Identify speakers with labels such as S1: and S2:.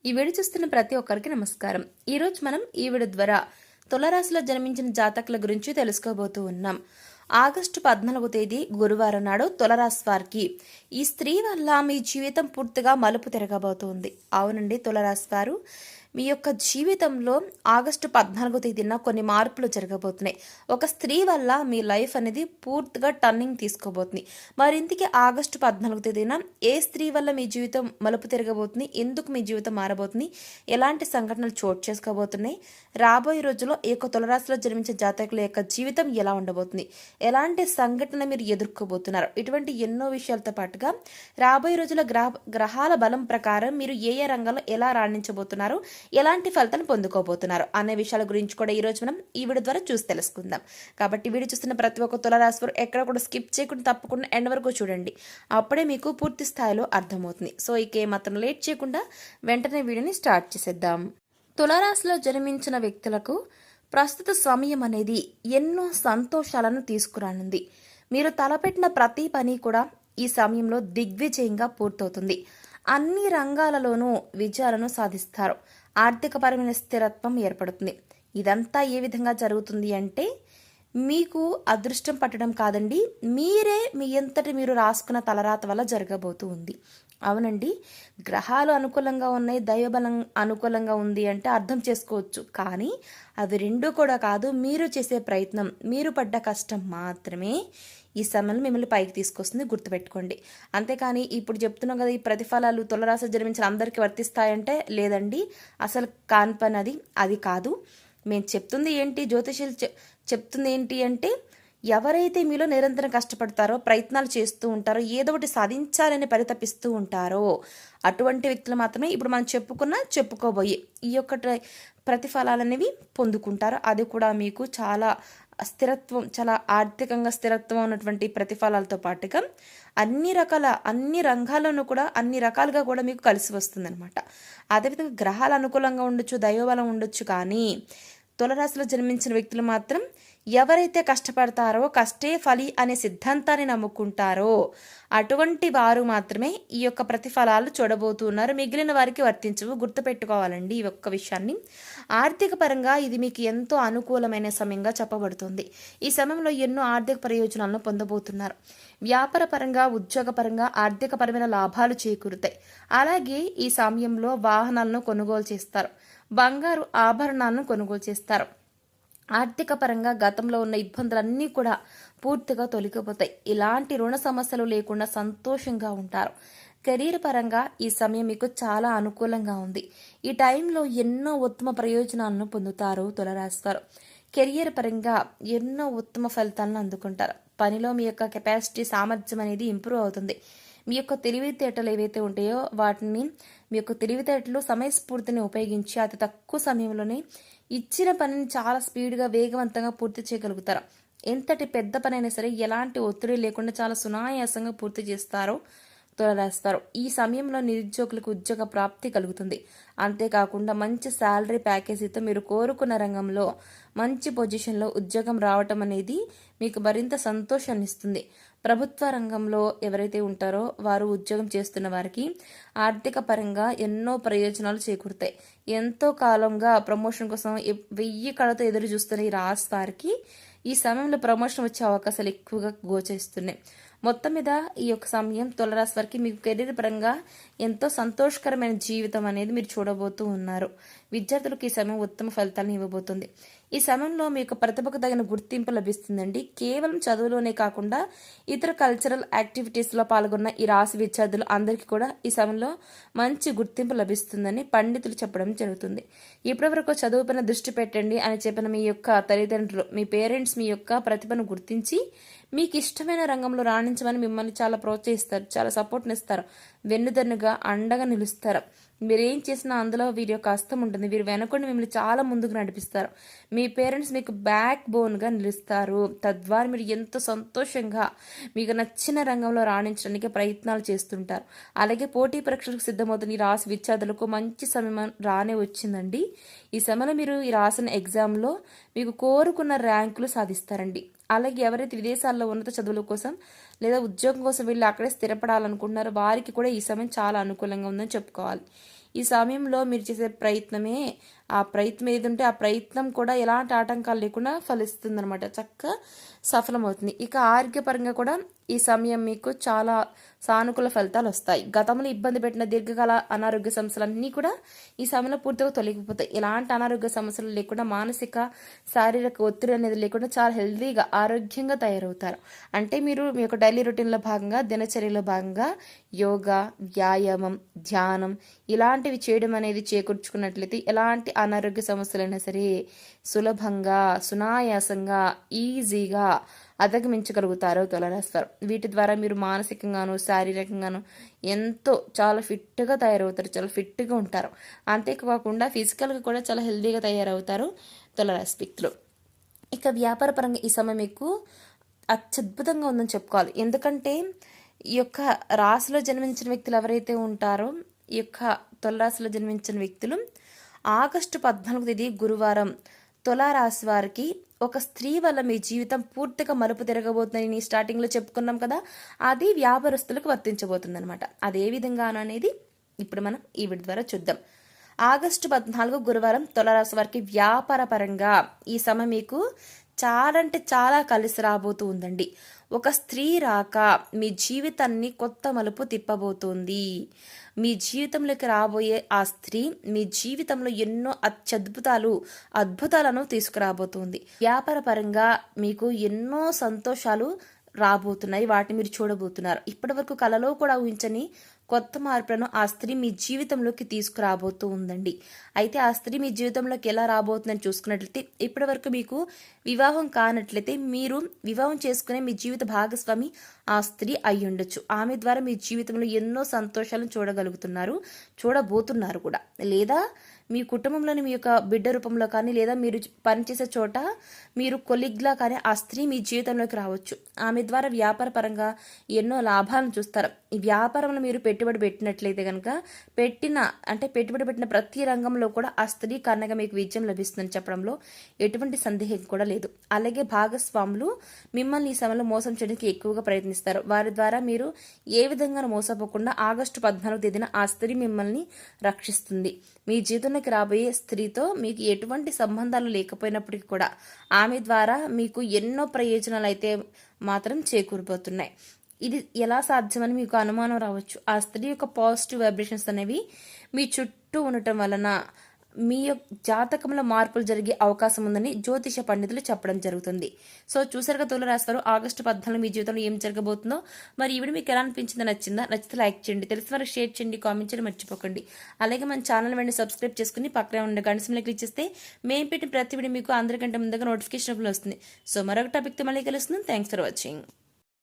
S1: ఈ వీడియో చూస్తున్న ప్రతి ఒక్కరికి నమస్కారం. ఈ రోజు మనం ఈ వీడియో ద్వారా తులారాశిలో జన్మించిన జాతకుల గురించి తెలుసుకోబోతూ ఉన్నాం. ఆగస్టు 14వ తేదీ గురువారం నాడు తులారాశి వారికి ఈ స్త్రీ వల్ల మీ జీవితం పూర్తిగా మలుపు తిరగబోతుంది. అవునండి, తులారాశి వారు మీ యొక్క జీవితంలో ఆగస్టు 14వ తేదీన కొన్ని మార్పులు జరగబోతున్నాయి. ఒక స్త్రీ వల్ల మీ లైఫ్ అనేది పూర్తిగా టర్నింగ్ తీసుకోబోతుంది. మరి ఇంతకీ ఆగస్టు 14వ తేదీన ఏ స్త్రీ వల్ల మీ జీవితం మలుపు తిరగబోతుంది, ఎందుకు మీ జీవితం మారబోతుంది, ఎలాంటి సంఘటనలు చోటు చేసుకోబోతున్నాయి, రాబోయే రోజుల్లో ఈ యొక్క తులారాశిలో జన్మించే జాతకుల యొక్క జీవితం ఎలా ఉండబోతుంది, ఎలాంటి సంఘటనలు మీరు ఎదుర్కోబోతున్నారు, ఇటువంటి ఎన్నో విషయాలతో పాటుగా రాబోయే రోజుల్లో గ్రహాల బలం ప్రకారం మీరు ఏ ఏ రంగంలో ఎలా రాణించబోతున్నారు, ఎలాంటి ఫలితాలను పొందుకోబోతున్నారు అనే విషయాల గురించి కూడా ఈ రోజు మనం ఈ వీడియో ద్వారా చూసి తెలుసుకుందాం. కాబట్టి వీడియో చూస్తున్న ప్రతి ఒక్క తులారాశి వారు ఎక్కడ కూడా స్కిప్ చేయకుండా తప్పకుండా ఎండ్ వరకు చూడండి. అప్పుడే మీకు పూర్తి స్థాయిలో అర్థమవుతుంది. సో ఇక ఏమాత్రం లేట్ చేయకుండా వెంటనే వీడియోని స్టార్ట్ చేసేద్దాం. తులారాశిలో జన్మించిన వ్యక్తులకు ప్రస్తుత సమయం అనేది ఎన్నో సంతోషాలను తీసుకురానుంది. మీరు తలపెట్టిన ప్రతి పని కూడా ఈ సమయంలో దిగ్విజయంగా పూర్తవుతుంది. అన్ని రంగాలలోనూ విజయాలను సాధిస్తారు. ఆర్థికపరమైన స్థిరత్వం ఏర్పడుతుంది. ఇదంతా ఏ విధంగా జరుగుతుంది అంటే మీకు అదృష్టం పట్టడం కాదండి, మీరే మీ అంతటి మీరు రాసుకున్న తలరాత వల్ల జరగబోతూ ఉంది. అవునండి, గ్రహాలు అనుకూలంగా ఉన్నాయి, దైవబలం అనుకూలంగా ఉంది అంటే అర్థం చేసుకోవచ్చు. కానీ అవి రెండూ కూడా కాదు. మీరు చేసే ప్రయత్నం, మీరు పడ్డ కష్టం మాత్రమే ఈ సమయంలో మిమ్మల్ని పైకి తీసుకొస్తుంది, గుర్తుపెట్టుకోండి. అంతేకాని ఇప్పుడు చెప్తున్నాం కదా, ఈ ప్రతిఫలాలు తులారాశి జన్మించిన అందరికీ వర్తిస్తాయంటే లేదండి, అసలు కాని పని అది కాదు. మేము చెప్తుంది ఏంటి, జ్యోతిషులు చెప్తుంది ఏంటి అంటే ఎవరైతే మీలో నిరంతరం కష్టపడతారో, ప్రయత్నాలు చేస్తూ ఉంటారో, ఏదో ఒకటి సాధించాలని పరితపిస్తూ ఉంటారో అటువంటి వ్యక్తులు మాత్రమే ఇప్పుడు మనం చెప్పుకోబోయే ఈ యొక్క ప్రతిఫలాలనేవి పొందుకుంటారు. అది కూడా మీకు చాలా స్థిరత్వం, చాలా ఆర్థికంగా స్థిరత్వం ఉన్నటువంటి ప్రతిఫలాలతో పాటుగా అన్ని రంగాల్లోనూ కూడా అన్ని రకాలుగా కూడా మీకు కలిసి వస్తుంది అనమాట. అదేవిధంగా గ్రహాలు అనుకూలంగా ఉండొచ్చు, దైవబలం ఉండొచ్చు. కానీ తులారాశిలో జన్మించిన వ్యక్తులు మాత్రం ఎవరైతే కష్టపడతారో, కష్టే ఫలి అనే సిద్ధాంతాన్ని నమ్ముకుంటారో అటువంటి వారు మాత్రమే ఈ యొక్క ప్రతిఫలాలు చూడబోతున్నారు. మిగిలిన వారికి వర్తించవు, గుర్తుపెట్టుకోవాలండి ఈ ఒక్క విషయాన్ని. ఆర్థిక పరంగా ఇది మీకు ఎంతో అనుకూలమైన సమయంగా చెప్పబడుతుంది. ఈ సమయంలో ఎన్నో ఆర్థిక ప్రయోజనాలను పొందబోతున్నారు. వ్యాపార పరంగా, ఉద్యోగపరంగా ఆర్థికపరమైన లాభాలు చేకూరుతాయి. అలాగే ఈ సమయంలో వాహనాలను కొనుగోలు చేస్తారు, బంగారు ఆభరణాలను కొనుగోలు చేస్తారు. ఆర్థిక పరంగా గతంలో ఉన్న ఇబ్బందులన్నీ కూడా పూర్తిగా తొలగిపోతాయి. ఇలాంటి రుణ సమస్యలు లేకుండా సంతోషంగా ఉంటారు. కెరీర్ పరంగా ఈ సమయం మీకు చాలా అనుకూలంగా ఉంది. ఈ టైంలో ఎన్నో ఉత్తమ ప్రయోజనాలను పొందుతారు తులారాశి వారు. కెరియర్ పరంగా ఎన్నో ఉత్తమ ఫలితాలను అందుకుంటారు. పనిలో మీ యొక్క కెపాసిటీ, సామర్థ్యం అనేది ఇంప్రూవ్ అవుతుంది. మీ యొక్క తెలివితేటలు ఏవైతే ఉంటాయో వాటిని, మీ యొక్క తెలివితేటలు, సమయస్ఫూర్తిని ఉపయోగించి అతి తక్కువ సమయంలోనే ఇచ్చిన పనిని చాలా స్పీడ్గా, వేగవంతంగా పూర్తి చేయగలుగుతారు. ఎంతటి పెద్ద పనైనా సరే ఎలాంటి ఒత్తిడి లేకుండా చాలా సునాయాసంగా పూర్తి చేస్తారో తులారాశివారు. ఈ సమయంలో నిరుద్యోగులకు ఉద్యోగ ప్రాప్తి కలుగుతుంది. అంతేకాకుండా మంచి శాలరీ ప్యాకేజీతో మీరు కోరుకున్న రంగంలో మంచి పొజిషన్లో ఉద్యోగం రావటం అనేది మీకు మరింత సంతోషాన్ని ఇస్తుంది. ప్రభుత్వ రంగంలో ఎవరైతే ఉంటారో వారు ఉద్యోగం చేస్తున్న వారికి ఆర్థిక పరంగా ఎన్నో ప్రయోజనాలు చేకూరుతాయి. ఎంతో కాలంగా ప్రమోషన్ కోసం 1000 కళతో ఎదురు చూస్తున్న ఈ రాశి వారికి ఈ సమయంలో ప్రమోషన్ వచ్చే అవకాశాలు ఎక్కువగా గోచరిస్తున్నాయి. మొత్తం మీద ఈ యొక్క సమయం తులారాశి వారికి మీకు కెరీర్ పరంగా ఎంతో సంతోషకరమైన జీవితం అనేది మీరు చూడబోతూ ఉన్నారు. విద్యార్థులకు ఈ సమయం ఉత్తమ ఫలితాలను ఇవ్వబోతుంది. ఈ సమయంలో మీకు ప్రతిభకు తగిన గుర్తింపు లభిస్తుందండి. కేవలం చదువులోనే కాకుండా ఇతర కల్చరల్ యాక్టివిటీస్లో పాల్గొన్న ఈ రాశి విద్యార్థులు అందరికీ కూడా ఈ సమయంలో మంచి గుర్తింపు లభిస్తుందని పండితులు చెప్పడం జరుగుతుంది. ఇప్పటివరకు చదువుపైన దృష్టి పెట్టండి అని చెప్పిన మీ యొక్క తల్లిదండ్రులు, మీ పేరెంట్స్ మీ యొక్క ప్రతిభను గుర్తించి మీకు ఇష్టమైన రంగంలో రాణించమని మిమ్మల్ని చాలా ప్రోత్సహిస్తారు, చాలా సపోర్ట్ని ఇస్తారు, వెన్నుదన్నుగా అండగా నిలుస్తారు. మీరేం చేసినా అందులో వీరి యొక్క హస్తం ఉంటుంది. వీరు వెనకుండా మిమ్మల్ని చాలా ముందుకు నడిపిస్తారు. మీ పేరెంట్స్ మీకు బ్యాక్ బోన్గా నిలుస్తారు. తద్వారా మీరు ఎంతో సంతోషంగా మీకు నచ్చిన రంగంలో రాణించడానికి ప్రయత్నాలు చేస్తుంటారు. అలాగే పోటీ పరీక్షలకు సిద్ధమవుతున్న ఈ రాశి విద్యార్థులకు మంచి సమయం రానే వచ్చిందండి. ఈ సమయంలో మీరు ఈ రాసిన ఎగ్జామ్లో మీకు కోరుకున్న ర్యాంకులు సాధిస్తారండి. అలాగే ఎవరైతే విదేశాల్లో ఉన్నత చదువుల కోసం లేదా ఉద్యోగం కోసం వెళ్ళి అక్కడే స్థిరపడాలనుకుంటున్నారో వారికి కూడా ఈ సమయం చాలా అనుకూలంగా ఉందని చెప్పుకోవాలి. ఈ సమయంలో మీరు చేసే ప్రయత్నమే ఆ ప్రయత్నం ఏది ఉంటే ఆ ప్రయత్నం కూడా ఎలాంటి ఆటంకాలు లేకుండా ఫలిస్తుంది అనమాట, చక్కగా సఫలమవుతుంది. ఇక ఆరోగ్యపరంగా కూడా ఈ సమయం మీకు చాలా సానుకూల ఫలితాలు వస్తాయి. గతంలో ఇబ్బంది పెట్టిన దీర్ఘకాల అనారోగ్య సమస్యలన్నీ కూడా ఈ సమయంలో పూర్తిగా తొలగిపోతాయి. ఎలాంటి అనారోగ్య సమస్యలు లేకుండా, మానసిక శారీరక ఒత్తిడి అనేది లేకుండా చాలా హెల్తీగా ఆరోగ్యంగా తయారవుతారు. అంటే మీరు మీ యొక్క డైలీ రొటీన్లో భాగంగా, దినచర్యలో భాగంగా యోగా, వ్యాయామం, ధ్యానం ఇలాంటివి చేయడం అనేది చేకూర్చుకున్నట్లయితే ఎలాంటి అనారోగ్య సమస్యలైనా సరే సులభంగా, సునాయాసంగా, ఈజీగా అధిగమించగలుగుతారు తులారాశి వారు. వీటి ద్వారా మీరు మానసికంగాను, శారీరకంగాను ఎంతో చాలా ఫిట్గా తయారవుతారు, చాలా ఫిట్గా ఉంటారు. అంతేకాకుండా ఫిజికల్గా కూడా చాలా హెల్తీగా తయారవుతారు తులారాశి వ్యక్తులు. ఇక వ్యాపారపరంగా ఈ సమయం మీకు అత్యద్భుతంగా ఉందని చెప్పుకోవాలి. ఎందుకంటే ఈ యొక్క రాశిలో జన్మించిన వ్యక్తులు ఎవరైతే ఉంటారో, ఈ యొక్క తులారాశిలో జన్మించిన వ్యక్తులు ఆగస్టు 14వ తేదీ గురువారం తులారాశి వారికి ఒక స్త్రీ వల్ల మీ జీవితం పూర్తిగా మలుపు తిరగబోతుందని స్టార్టింగ్లో చెప్పుకున్నాం కదా, అది వ్యాపారస్తులకు వర్తించబోతుంది అనమాట. అదే విధంగా అనేది ఇప్పుడు మనం ఈ వీడియో ద్వారా చూద్దాం. ఆగస్టు 14 గురువారం తులారాశి వారికి వ్యాపార పరంగా ఈ సమయం మీకు చాలా అంటే చాలా కలిసి రాబోతూ ఉందండి. ఒక స్త్రీ రాక మీ జీవితాన్ని కొత్త మలుపు తిప్పబోతోంది. మీ జీవితంలోకి రాబోయే ఆ స్త్రీ మీ జీవితంలో ఎన్నో అద్భుతాలను తీసుకురాబోతుంది. వ్యాపార పరంగా మీకు ఎన్నో సంతోషాలు రాబోతున్నాయి, వాటిని మీరు చూడబోతున్నారు. ఇప్పటి వరకు కలలో కూడా ఊహించని కొత్త మార్పులను ఆ స్త్రీ మీ జీవితంలోకి తీసుకురాబోతూ ఉందండి. అయితే ఆ స్త్రీ మీ జీవితంలోకి ఎలా రాబోతుందని చూసుకున్నట్లయితే, ఇప్పటి వరకు మీకు వివాహం కానట్లయితే మీరు వివాహం చేసుకునే మీ జీవిత భాగస్వామి ఆ స్త్రీ అయి ఉండొచ్చు. ఆమె ద్వారా మీ జీవితంలో ఎన్నో సంతోషాలను చూడబోతున్నారు కూడా. లేదా మీ కుటుంబంలోని మీ యొక్క బిడ్డ రూపంలో కానీ, లేదా మీరు పనిచేసే చోట మీరు కొలిగ్లా కానీ ఆ స్త్రీ మీ జీవితంలోకి రావచ్చు. ఆమె ద్వారా వ్యాపార పరంగా ఎన్నో లాభాలను చూస్తారు. ఈ వ్యాపారంలో మీరు పెట్టుబడి పెట్టినట్లయితే కనుక పెట్టుబడి పెట్టిన ప్రతి రంగంలో కూడా ఆ స్త్రీ కారణంగా మీకు విజయం లభిస్తుందని చెప్పడంలో ఎటువంటి సందేహం కూడా లేదు. అలాగే భాగస్వాములు మిమ్మల్ని ఈ సమయంలో మోసం చేయడానికి ఎక్కువగా ప్రయత్నిస్తారు. వారి ద్వారా మీరు ఏ విధంగా మోసపోకుండా ఆగస్టు 14వ తేదీన ఆ స్త్రీ మిమ్మల్ని రక్షిస్తుంది. మీ జీవితంలోకి రాబోయే స్త్రీతో మీకు ఎటువంటి సంబంధాలు లేకపోయినప్పటికీ కూడా ఆమె ద్వారా మీకు ఎన్నో ప్రయోజనాలు అయితే మాత్రం చేకూరిపోతున్నాయి. ఇది ఎలా సాధ్యమని మీకు అనుమానం రావచ్చు. ఆ స్త్రీ యొక్క పాజిటివ్ వైబ్రేషన్స్ అనేవి మీ చుట్టూ ఉండటం వలన మీ యొక్క జాతకంలో మార్పులు జరిగే అవకాశం ఉందని జ్యోతిష పండితులు చెప్పడం జరుగుతుంది. సో చూసారుగా తులారాశి వారు ఆగస్టు 14 మీ జీవితంలో ఏం జరగబోతుందో. మరి ఈ వీడియో మీకు ఎలా అనిపించిందో, నచ్చితే లైక్ చేయండి, తెలిసిన వారికి షేర్ చేయండి, కామెంట్ చేయడం మర్చిపోకండి. అలాగే మన ఛానల్ వెంటనే సబ్స్క్రైబ్ చేసుకుని పక్కనే ఉండే గంట సింబల్ క్లిక్ చేస్తే మేము పెట్టిన ప్రతి వీడియో మీకు అందరికంటే ముందుగా నోటిఫికేషన్ వస్తుంది. సో మరొక టాపిక్తో మళ్ళీ కలుస్తుంది. Thanks for watching.